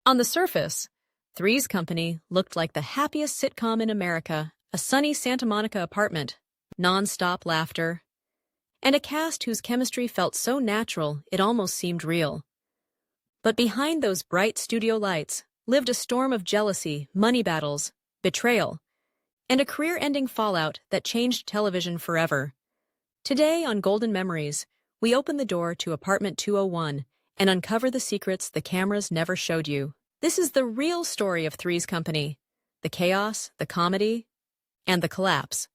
On the surface, Three's Company looked like the happiest sitcom in America, a sunny Santa Monica apartment, non-stop laughter, and a cast whose chemistry felt so natural it almost seemed real. But behind those bright studio lights lived a storm of jealousy, money battles, betrayal, and a career-ending fallout that changed television forever. Today on Golden Memories, we open the door to Apartment 201 and uncover the secrets the cameras never showed you. This is the real story of Three's Company, the chaos, the comedy, and the collapse.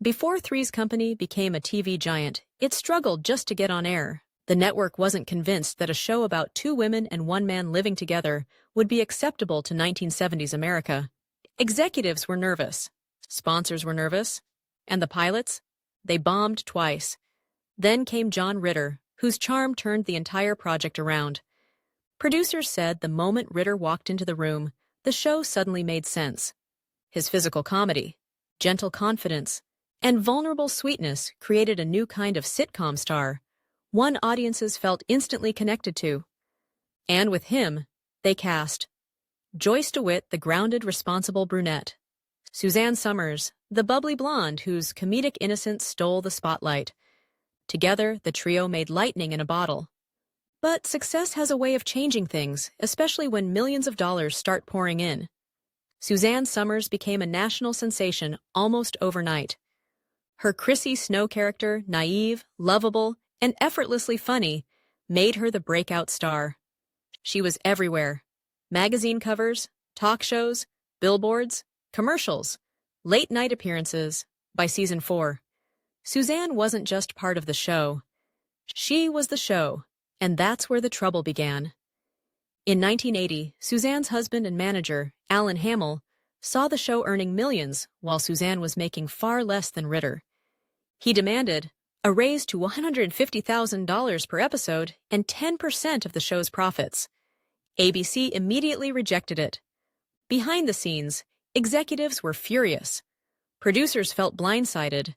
Before Three's Company became a TV giant, it struggled just to get on air. The network wasn't convinced that a show about two women and one man living together would be acceptable to 1970s America. Executives were nervous, sponsors were nervous, and the pilots? They bombed twice. Then came John Ritter, whose charm turned the entire project around. Producers said the moment Ritter walked into the room, the show suddenly made sense. His physical comedy, gentle confidence, and vulnerable sweetness created a new kind of sitcom star, one audiences felt instantly connected to. And with him, they cast Joyce DeWitt, the grounded, responsible brunette; Suzanne Somers, the bubbly blonde whose comedic innocence stole the spotlight. Together, the trio made lightning in a bottle. But success has a way of changing things, especially when millions of dollars start pouring in. Suzanne Somers became a national sensation almost overnight. Her Chrissy Snow character, naive, lovable, and effortlessly funny, made her the breakout star. She was everywhere. Magazine covers, talk shows, billboards, commercials, late-night appearances. By season 4, Suzanne wasn't just part of the show. She was the show, and that's where the trouble began. In 1980, Suzanne's husband and manager, Alan Hamill, saw the show earning millions while Suzanne was making far less than Ritter. He demanded a raise to $150,000 per episode and 10% of the show's profits. ABC immediately rejected it. Behind the scenes, executives were furious. Producers felt blindsided,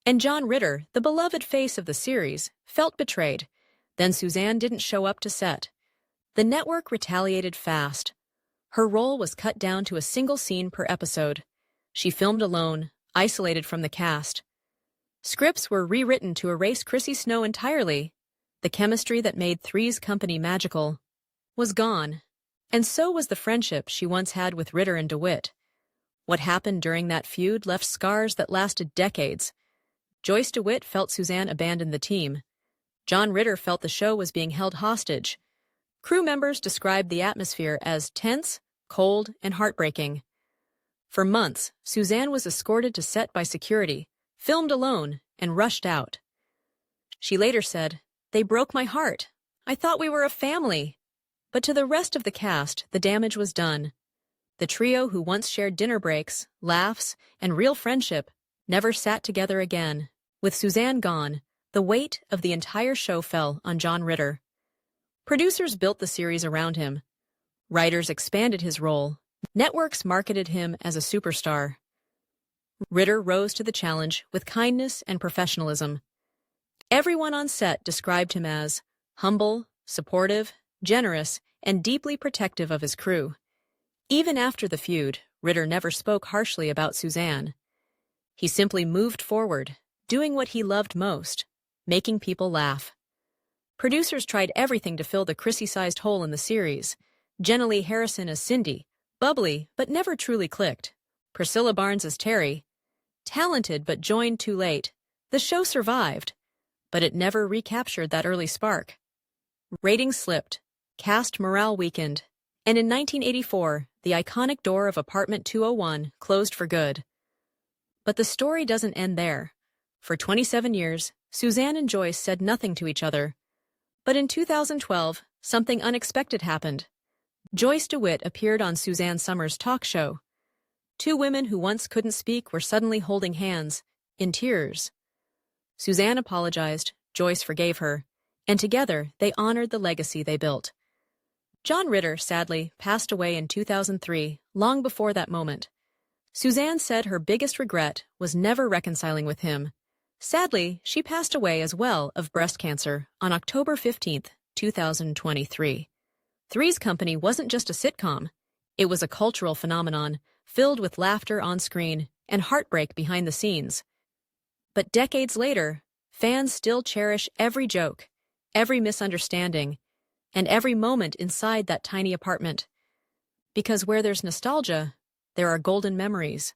and John Ritter, the beloved face of the series, felt betrayed. Then Suzanne didn't show up to set. The network retaliated fast. Her role was cut down to a single scene per episode. She filmed alone, isolated from the cast. Scripts were rewritten to erase Chrissy Snow entirely. The chemistry that made Three's Company magical was gone, and so was the friendship she once had with Ritter and DeWitt. What happened during that feud left scars that lasted decades. Joyce DeWitt felt Suzanne abandoned the team. John Ritter felt the show was being held hostage. Crew members described the atmosphere as tense, cold, and heartbreaking. For months, Suzanne was escorted to set by security, filmed alone, and rushed out. She later said, "They broke my heart. I thought we were a family." But to the rest of the cast, the damage was done. The trio who once shared dinner breaks, laughs, and real friendship never sat together again. With Suzanne gone, the weight of the entire show fell on John Ritter. Producers built the series around him. Writers expanded his role. Networks marketed him as a superstar. Ritter rose to the challenge with kindness and professionalism. Everyone on set described him as humble, supportive, generous, and deeply protective of his crew. Even after the feud, Ritter never spoke harshly about Suzanne. He simply moved forward, doing what he loved most, making people laugh. Producers tried everything to fill the Chrissy-sized hole in the series. Jenna Lee Harrison as Cindy, bubbly but never truly clicked. Priscilla Barnes as Terry, talented but joined too late. The show survived, but it never recaptured that early spark. Ratings slipped, cast morale weakened, and in 1984, the iconic door of Apartment 201 closed for good. But the story doesn't end there. For 27 years, Suzanne and Joyce said nothing to each other. But in 2012, something unexpected happened. Joyce DeWitt appeared on Suzanne Somers' talk show. Two women who once couldn't speak were suddenly holding hands, in tears. Suzanne apologized, Joyce forgave her, and together they honored the legacy they built. John Ritter, sadly, passed away in 2003, long before that moment. Suzanne said her biggest regret was never reconciling with him. Sadly, she passed away as well of breast cancer on October 15, 2023. Three's Company wasn't just a sitcom. It was a cultural phenomenon, filled with laughter on screen and heartbreak behind the scenes. But decades later, fans still cherish every joke, every misunderstanding, and every moment inside that tiny apartment. Because where there's nostalgia, there are golden memories.